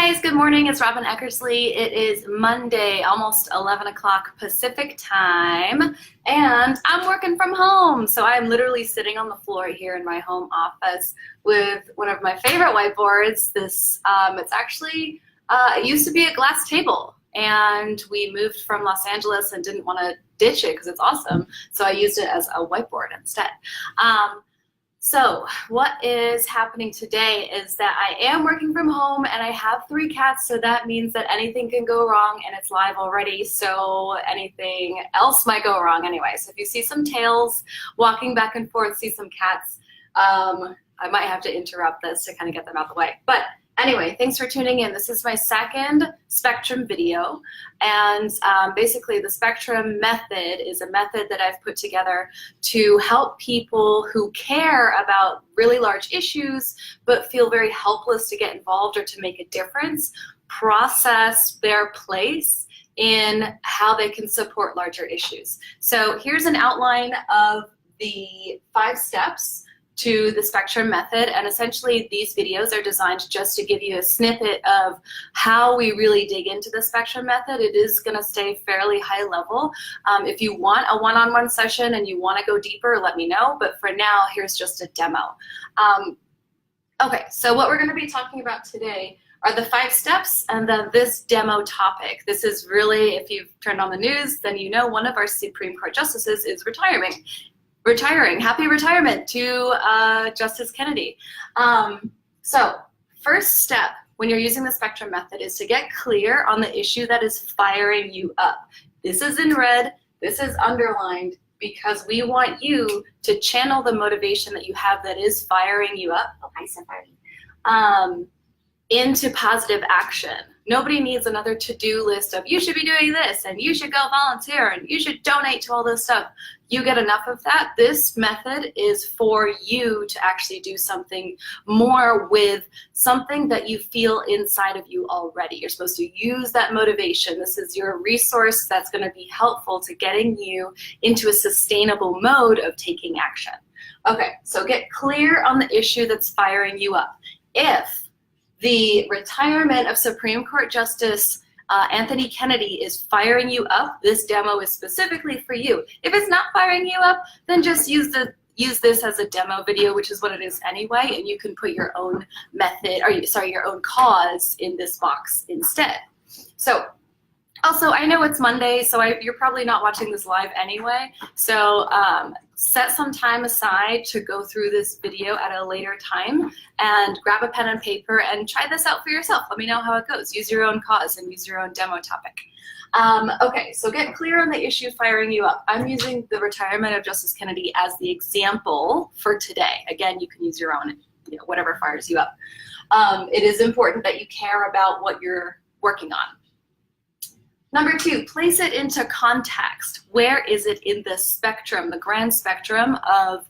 guys, good morning. It's Robin Eckersley. It is Monday, almost 11 o'clock Pacific time, and I'm working from home. So I'm literally sitting on the floor here in my home office with one of my favorite whiteboards. It used to be a glass table, and we moved from Los Angeles and didn't want to ditch it because it's awesome. So I used it as a whiteboard instead. So what is happening today is that I am working from home and I have 3 cats, so that means that anything can go wrong, and it's live already, so anything else might go wrong anyway. So if you see some tails walking back and forth, see some cats, I might have to interrupt this to kind of get them out of the way. But anyway, thanks for tuning in. This is my second spectrum video, and basically the spectrum method is a method that I've put together to help people who care about really large issues but feel very helpless to get involved or to make a difference, process their place in how they can support larger issues. So here's an outline of the 5 steps to the spectrum method, and essentially these videos are designed just to give you a snippet of how we really dig into the spectrum method. It is going to stay fairly high level. If you want a one-on-one session and you want to go deeper, let me know, but for now here's just a demo. Okay, so what we're going to be talking about today are the 5 steps and then this demo topic. This is really, if you've turned on the news, then you know one of our Supreme Court justices is retiring. Happy retirement to Justice Kennedy. So first step when you're using the spectrum method is to get clear on the issue that is firing you up. This is in red, this is underlined, because we want you to channel the motivation that you have that is firing you up, into positive action. Nobody needs another to-do list of you should be doing this and you should go volunteer and you should donate to all this stuff. You get enough of that. This method is for you to actually do something more with something that you feel inside of you already. You're supposed to use that motivation. This is your resource that's going to be helpful to getting you into a sustainable mode of taking action. Okay, so get clear on the issue that's firing you up. If the retirement of Supreme Court Justice Anthony Kennedy is firing you up, this demo is specifically for you. If it's not firing you up, then just use this as a demo video, which is what it is anyway, and you can put your own method, your own cause in this box instead. So also, I know it's Monday, so you're probably not watching this live anyway, so set some time aside to go through this video at a later time and grab a pen and paper and try this out for yourself. Let me know how it goes. Use your own cause and use your own demo topic. Okay, so get clear on the issue firing you up. I'm using the retirement of Justice Kennedy as the example for today. Again, you can use your own, whatever fires you up. It is important that you care about what you're working on. Number 2, place it into context. Where is it in the spectrum, the grand spectrum of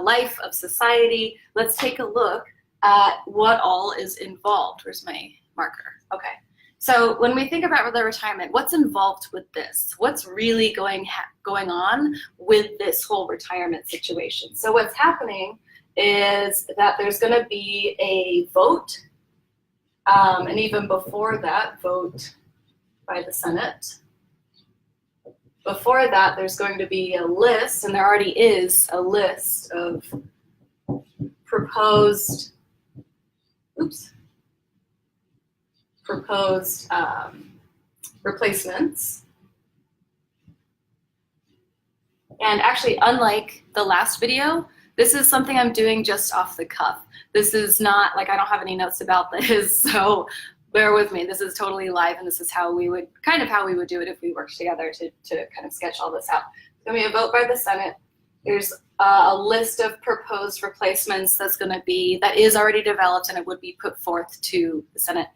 life, of society? Let's take a look at what all is involved. Where's my marker? Okay. So when we think about the retirement, what's involved with this? What's really going on with this whole retirement situation? So what's happening is that there's going to be a vote, and even before that, vote by the Senate. Before that, there's going to be a list, and there already is a list of proposed replacements. And actually, unlike the last video, this is something I'm doing just off the cuff. This is not, I don't have any notes about this, so bear with me. This is totally live, and this is how we would do it if we worked together to kind of sketch all this out. It's going to be a vote by the Senate. There's a list of proposed replacements that is already developed, and it would be put forth to the Senate.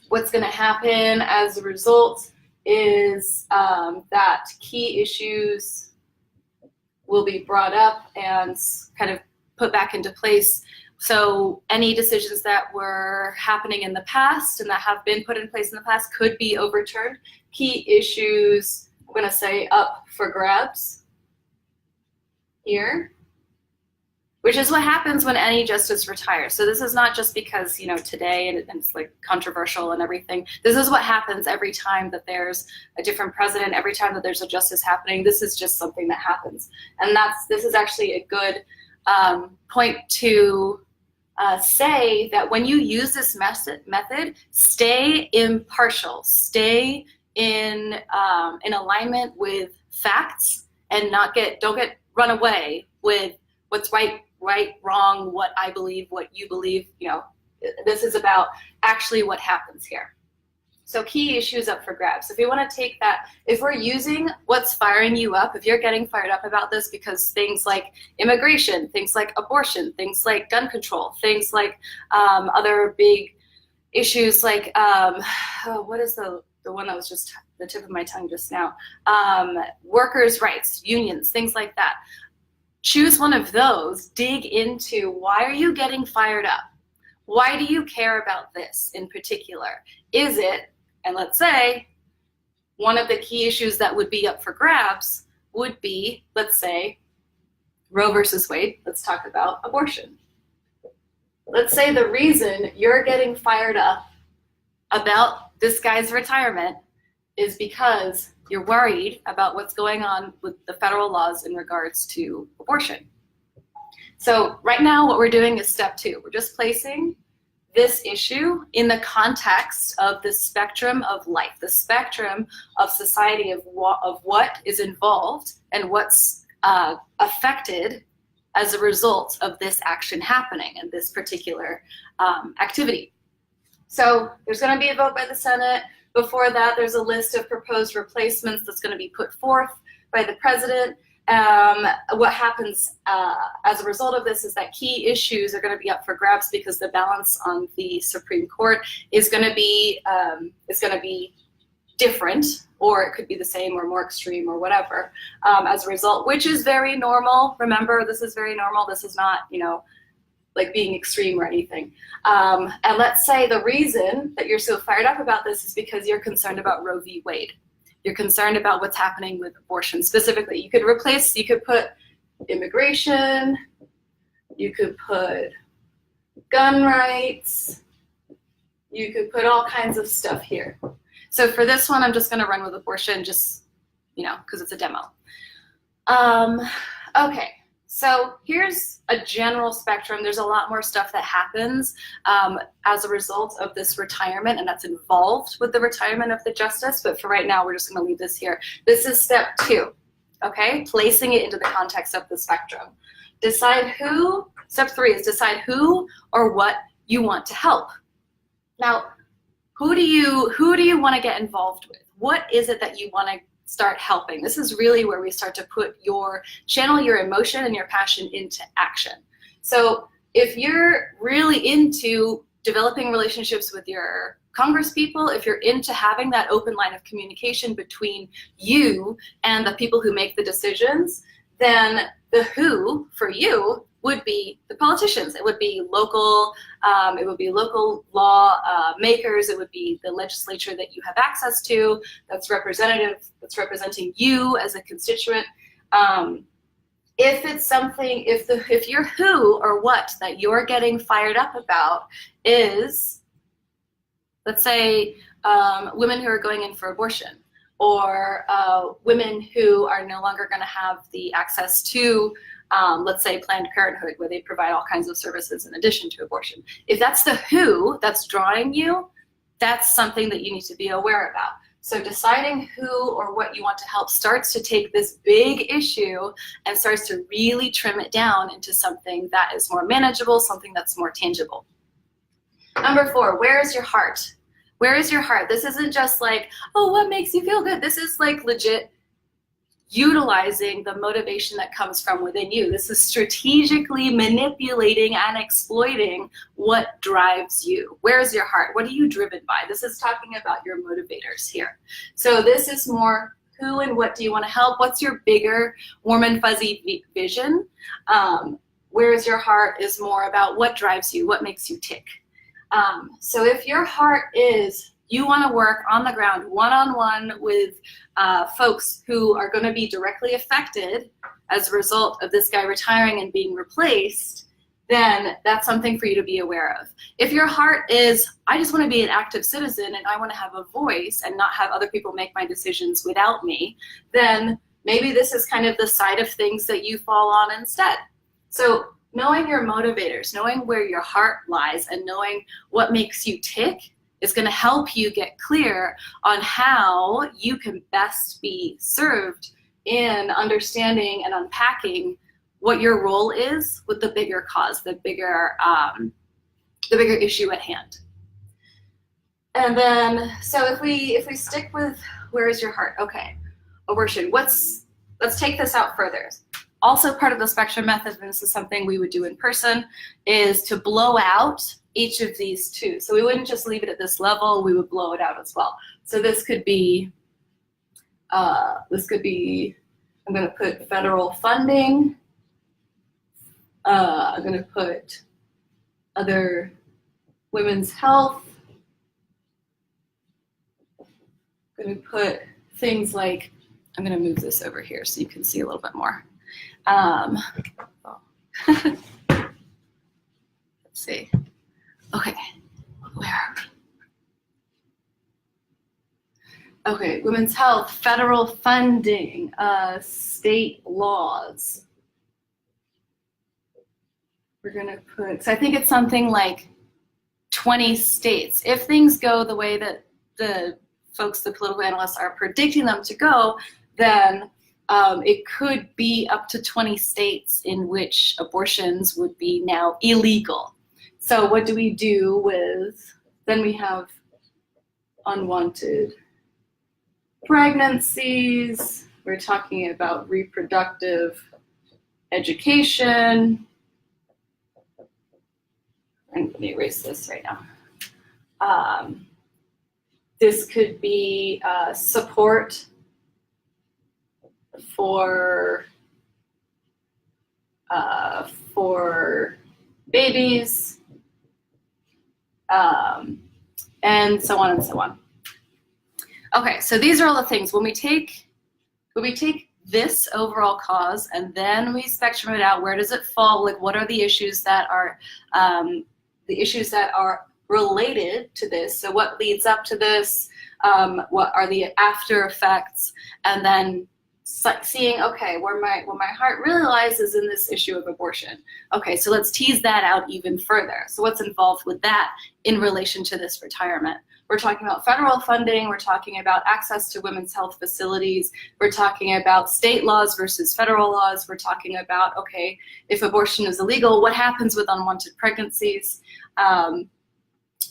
What's going to happen as a result is that key issues will be brought up and kind of put back into place. So any decisions that were happening in the past and that have been put in place in the past could be overturned. Key issues, I'm going to say, up for grabs here, which is what happens when any justice retires. So this is not just because, you know, today and it's like controversial and everything. This is what happens every time that there's a different president, every time that there's a justice happening. This is just something that happens. And this is actually a good point to say that when you use this method, stay impartial, stay in alignment with facts, and don't get run away with what's right, wrong, what I believe, what you believe. You know, this is about actually what happens here. So key issues up for grabs. If you want to take that, if we're using what's firing you up, if you're getting fired up about this because things like immigration, things like abortion, things like gun control, things like other big issues like, what is the one that was just the tip of my tongue just now? Workers' rights, unions, things like that. Choose one of those, dig into why are you getting fired up? Why do you care about this in particular? Is it, and let's say, one of the key issues that would be up for grabs would be, let's say, Roe versus Wade. Let's talk about abortion. Let's say the reason you're getting fired up about this guy's retirement is because you're worried about what's going on with the federal laws in regards to abortion. So right now what we're doing is step 2. We're just placing this issue in the context of the spectrum of life, the spectrum of society, of what is involved and what's affected as a result of this action happening and this particular activity. So there's going to be a vote by the Senate. Before that, there's a list of proposed replacements that's going to be put forth by the president. What happens as a result of this is that key issues are going to be up for grabs because the balance on the Supreme Court is going to be different, or it could be the same or more extreme or whatever as a result, which is very normal. Remember, this is very normal. This is not, you know, like being extreme or anything. And let's say the reason that you're so fired up about this is because you're concerned about Roe v. Wade. You're concerned about what's happening with abortion specifically. You could put immigration, you could put gun rights, you could put all kinds of stuff here. So for this one, I'm just gonna run with abortion, just, you know, because it's a demo. Okay, so here's a general spectrum. There's a lot more stuff that happens as a result of this retirement, and that's involved with the retirement of the justice, but for right now, we're just gonna leave this here. This is step 2, okay? Placing it into the context of the spectrum. Step 3 is decide who or what you want to help. Now, who do you wanna get involved with? What is it that you wanna start helping? This is really where we start to channel your emotion and your passion into action. So if you're really into developing relationships with your Congress people, if you're into having that open line of communication between you and the people who make the decisions, then the who for you would be the politicians. It would be local law makers. It would be the legislature that you have access to, that's representing you as a constituent. If your who or what that you're getting fired up about is, let's say, women who are going in for abortion, or women who are no longer going to have the access to, let's say, Planned Parenthood, where they provide all kinds of services in addition to abortion. If that's the who that's drawing you, that's something that you need to be aware about. So deciding who or what you want to help starts to take this big issue and starts to really trim it down into something that is more manageable, something that's more tangible. Number 4, where is your heart? Where is your heart? This isn't just like, oh, what makes you feel good? This is like legit utilizing the motivation that comes from within you. This is strategically manipulating and exploiting what drives you. Where is your heart? What are you driven by? This is talking about your motivators here. So this is more who and what do you want to help? What's your bigger, warm and fuzzy vision? Where is your heart is more about what drives you, what makes you tick. So if your heart is You want to work on the ground, one-on-one with folks who are going to be directly affected as a result of this guy retiring and being replaced, then that's something for you to be aware of. If your heart is, I just want to be an active citizen and I want to have a voice and not have other people make my decisions without me, then maybe this is kind of the side of things that you fall on instead. So knowing your motivators, knowing where your heart lies, and knowing what makes you tick is going to help you get clear on how you can best be served in understanding and unpacking what your role is with the bigger cause, the bigger issue at hand. And then, so if we stick with where is your heart? Okay, abortion. Let's take this out further. Also part of the spectrum method, and this is something we would do in person, is to blow out each of these two. So we wouldn't just leave it at this level, we would blow it out as well. So this could be, I'm gonna put federal funding. I'm gonna put other women's health. I'm gonna put things like, I'm gonna move this over here so you can see a little bit more. Let's see. Okay, where are we? Okay, women's health, federal funding, state laws. We're gonna put, so I think it's something like 20 states. If things go the way that the folks, the political analysts, are predicting them to go, then it could be up to 20 states in which abortions would be now illegal. So what do we do with, then we have unwanted pregnancies. We're talking about reproductive education. I'm going to erase this right now. This could be support for babies, and so on and so on. Okay, so these are all the things. When we take this overall cause and then we spectrum it out, where does it fall? Like, what are the issues that are related to this? So what leads up to this? What are the after effects? And then seeing, okay, where my heart really lies is in this issue of abortion. Okay, so let's tease that out even further. So what's involved with that in relation to this retirement? We're talking about federal funding, we're talking about access to women's health facilities, we're talking about state laws versus federal laws, we're talking about, okay, if abortion is illegal, what happens with unwanted pregnancies?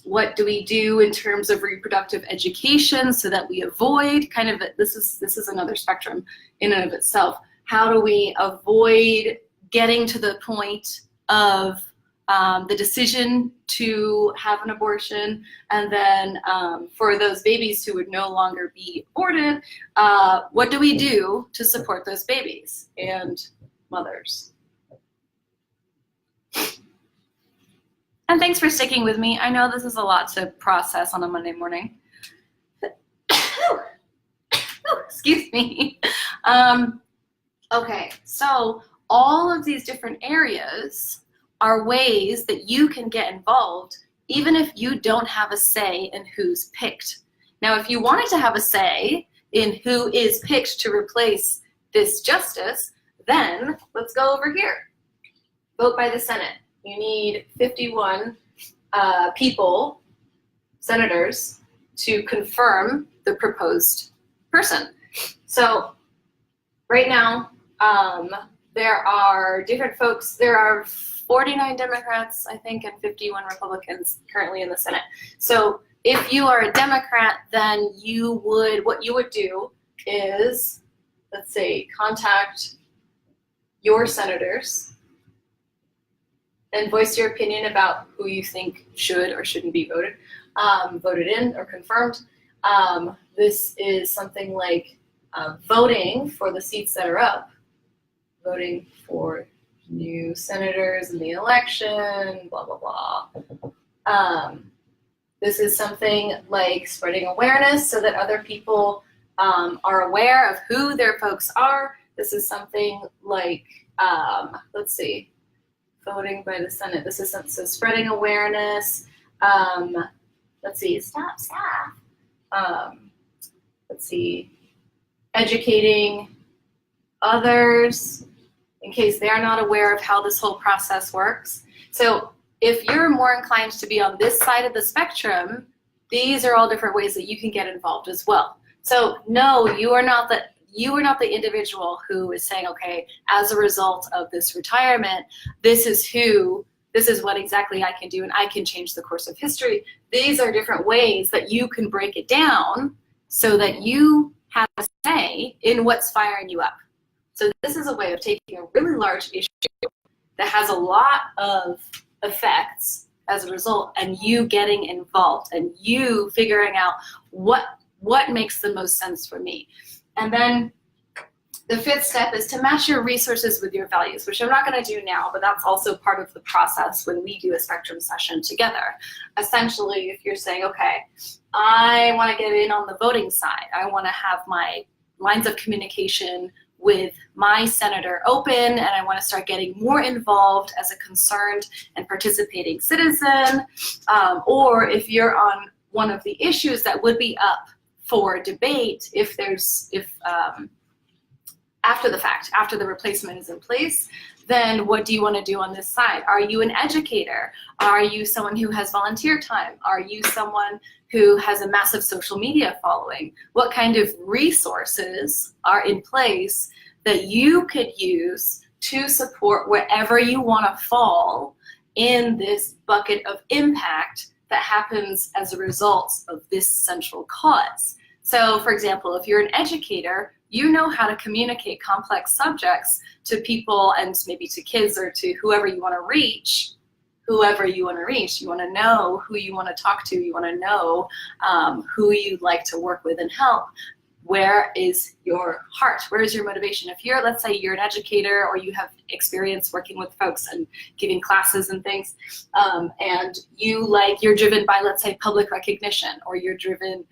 What do we do in terms of reproductive education so that we avoid kind of, this is another spectrum in and of itself. How do we avoid getting to the point of the decision to have an abortion, and then for those babies who would no longer be aborted, what do we do to support those babies and mothers? And thanks for sticking with me. I know this is a lot to process on a Monday morning. Excuse me. Okay, so all of these different areas are ways that you can get involved even if you don't have a say in who's picked. Now, if you wanted to have a say in who is picked to replace this justice, then let's go over here. Vote by the Senate. You need 51 people, senators, to confirm the proposed person. So right now, there are different folks. There are 49 Democrats, I think, and 51 Republicans currently in the Senate. So if you are a Democrat, then what you would do is, let's say, contact your senators and voice your opinion about who you think should or shouldn't be voted in or confirmed. This is something like voting for the seats that are up, voting for new senators in the election, blah, blah, blah. This is something like spreading awareness so that other people are aware of who their folks are. This is something like, let's see, voting by the Senate. This is so spreading awareness. Let's see, stop. Let's see, educating others in case they're not aware of how this whole process works. So if you're more inclined to be on this side of the spectrum, these are all different ways that you can get involved as well. So no, you are not the individual who is saying, okay, as a result of this retirement, this is what exactly I can do, and I can change the course of history. These are different ways that you can break it down so that you have a say in what's firing you up. So this is a way of taking a really large issue that has a lot of effects as a result, and you getting involved and you figuring out what makes the most sense for me. And then the fifth step is to match your resources with your values, which I'm not going to do now, but that's also part of the process when we do a spectrum session together. Essentially, if you're saying, okay, I want to get in on the voting side, I want to have my lines of communication with my senator open, and I want to start getting more involved as a concerned and participating citizen, or if you're on one of the issues that would be up for debate after the fact, after the replacement is in place, then what do you want to do on this side? Are you an educator? Are you someone who has volunteer time? Are you someone who has a massive social media following? What kind of resources are in place that you could use to support wherever you want to fall in this bucket of impact that happens as a result of this central cause? So, for example, if you're an educator, you know how to communicate complex subjects to people and maybe to kids or to whoever you want to reach. You want to know who you want to talk to. You want to know who you'd like to work with and help. Where is your heart? Where is your motivation? If you're, let's say you're an educator or you have experience working with folks and giving classes and things, and you're driven by, let's say, public recognition, or you're driven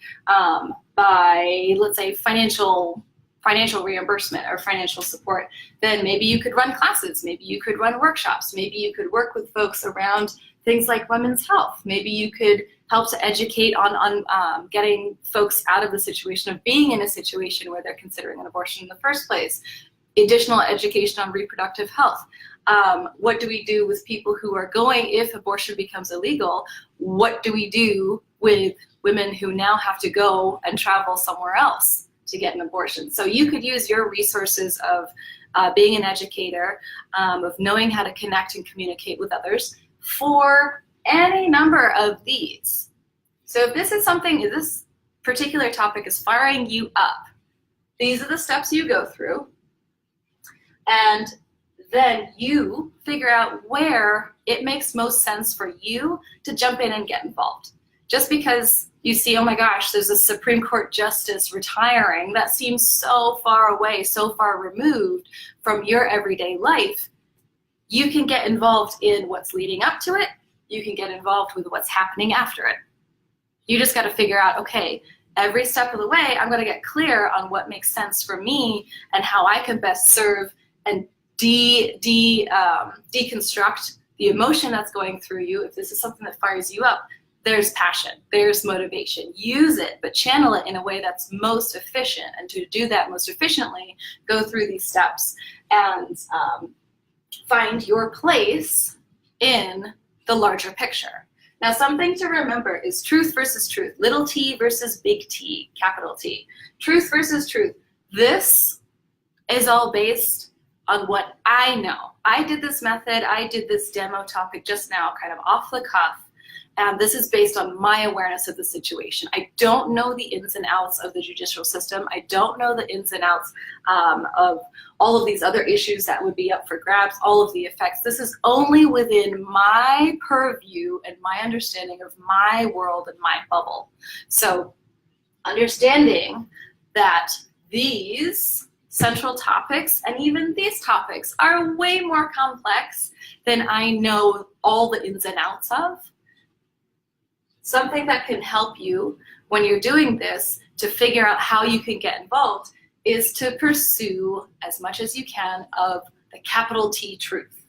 by, let's say, financial reimbursement or financial support, then maybe you could run classes, maybe you could run workshops, maybe you could work with folks around things like women's health, maybe you could help to educate on getting folks out of the situation of being in a situation where they're considering an abortion in the first place. Additional education on reproductive health. What do we do with people who are going, if abortion becomes illegal, what do we do with women who now have to go and travel somewhere else to get an abortion? So you could use your resources of being an educator, of knowing how to connect and communicate with others for any number of these. So if this particular topic is firing you up, these are the steps you go through, and then you figure out where it makes most sense for you to jump in and get involved. Just because you see, oh my gosh, there's a Supreme Court justice retiring, that seems so far away, so far removed from your everyday life, you can get involved in what's leading up to it. You can get involved with what's happening after it. You just got to figure out, okay, every step of the way, I'm going to get clear on what makes sense for me and how I can best serve and deconstruct the emotion that's going through you. If this is something that fires you up, there's passion, there's motivation. Use it, but channel it in a way that's most efficient. And to do that most efficiently, go through these steps and find your place in the larger picture. Now, something to remember is truth versus truth, little t versus big T, capital T. Truth versus truth. This is all based on what I know. I did this method, I did this demo topic just now, kind of off the cuff. And this is based on my awareness of the situation. I don't know the ins and outs of the judicial system. I don't know the ins and outs of all of these other issues that would be up for grabs, all of the effects. This is only within my purview and my understanding of my world and my bubble. So understanding that these central topics and even these topics are way more complex than I know all the ins and outs of, something that can help you when you're doing this to figure out how you can get involved is to pursue as much as you can of the capital T truth.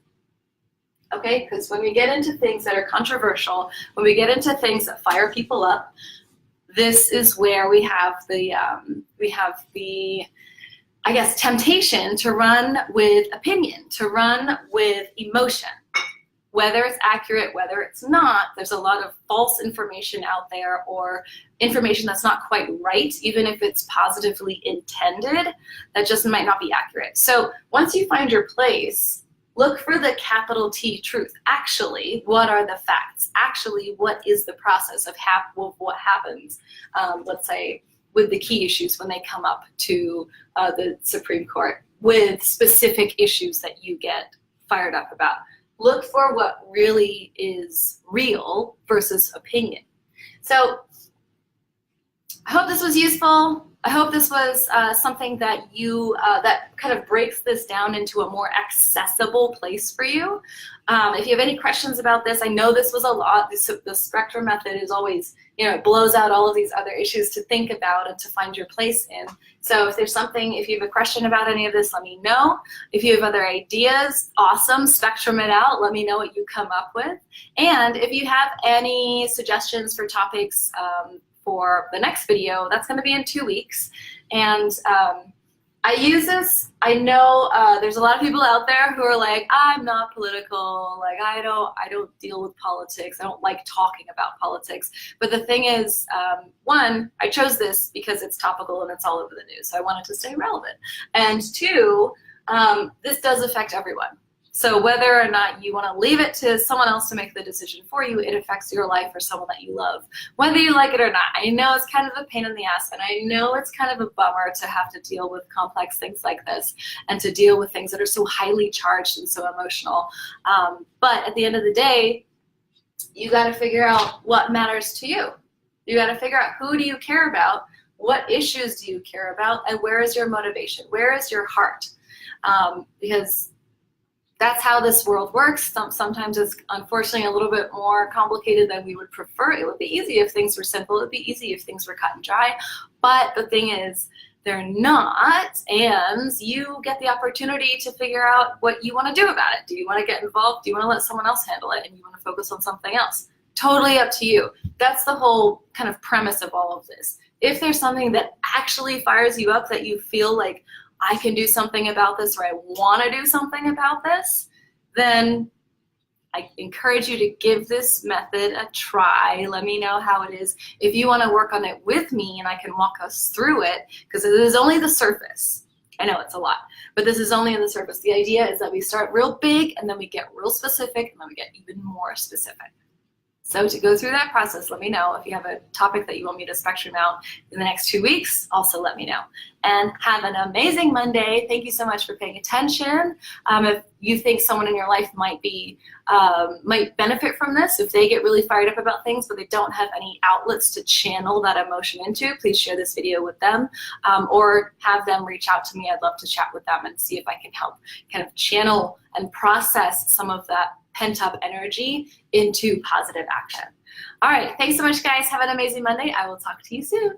Okay, because when we get into things that are controversial, when we get into things that fire people up, this is where we have the I guess temptation to run with opinion, to run with emotion. Whether it's accurate, whether it's not, there's a lot of false information out there, or information that's not quite right, even if it's positively intended, that just might not be accurate. So once you find your place, look for the capital T truth. Actually, what are the facts? Actually, what is the process of what happens, let's say, with the key issues when they come up to the Supreme Court, with specific issues that you get fired up about. Look for what really is real versus opinion. So I hope this was useful. I hope this was something that you that kind of breaks this down into a more accessible place for you. If you have any questions about this, I know this was a lot. The spectrum method is always, it blows out all of these other issues to think about and to find your place in. So if there's something, if you have a question about any of this, let me know. If you have other ideas, awesome, spectrum it out. Let me know what you come up with. And if you have any suggestions for topics for the next video, that's going to be in 2 weeks. And I use this. I know there's a lot of people out there who are like, I'm not political. Like, I don't deal with politics. I don't like talking about politics. But the thing is, one, I chose this because it's topical and it's all over the news. So I wanted to stay relevant. And two, this does affect everyone. So whether or not you want to leave it to someone else to make the decision for you, it affects your life or someone that you love, whether you like it or not. I know it's kind of a pain in the ass, and I know it's kind of a bummer to have to deal with complex things like this and to deal with things that are so highly charged and so emotional. But at the end of the day, you got to figure out what matters to you. You got to figure out, who do you care about, what issues do you care about, and where is your motivation? Where is your heart? Because that's how this world works. Sometimes it's unfortunately a little bit more complicated than we would prefer. It would be easy if things were simple. It would be easy if things were cut and dry. But the thing is, they're not, and you get the opportunity to figure out what you want to do about it. Do you want to get involved? Do you want to let someone else handle it, and you want to focus on something else? Totally up to you. That's the whole kind of premise of all of this. If there's something that actually fires you up, that you feel like, I can do something about this, or I want to do something about this, then I encourage you to give this method a try. Let me know how it is. If you want to work on it with me and I can walk us through it, because it is only the surface. I know it's a lot, but this is only on the surface. The idea is that we start real big and then we get real specific and then we get even more specific. So to go through that process, let me know. If you have a topic that you want me to spectrum out in the next 2 weeks, also let me know. And have an amazing Monday. Thank you so much for paying attention. If you think someone in your life might benefit from this, if they get really fired up about things but they don't have any outlets to channel that emotion into, please share this video with them, or have them reach out to me. I'd love to chat with them and see if I can help kind of channel and process some of that pent-up energy into positive action. All right, thanks so much, guys. Have an amazing Monday. I will talk to you soon.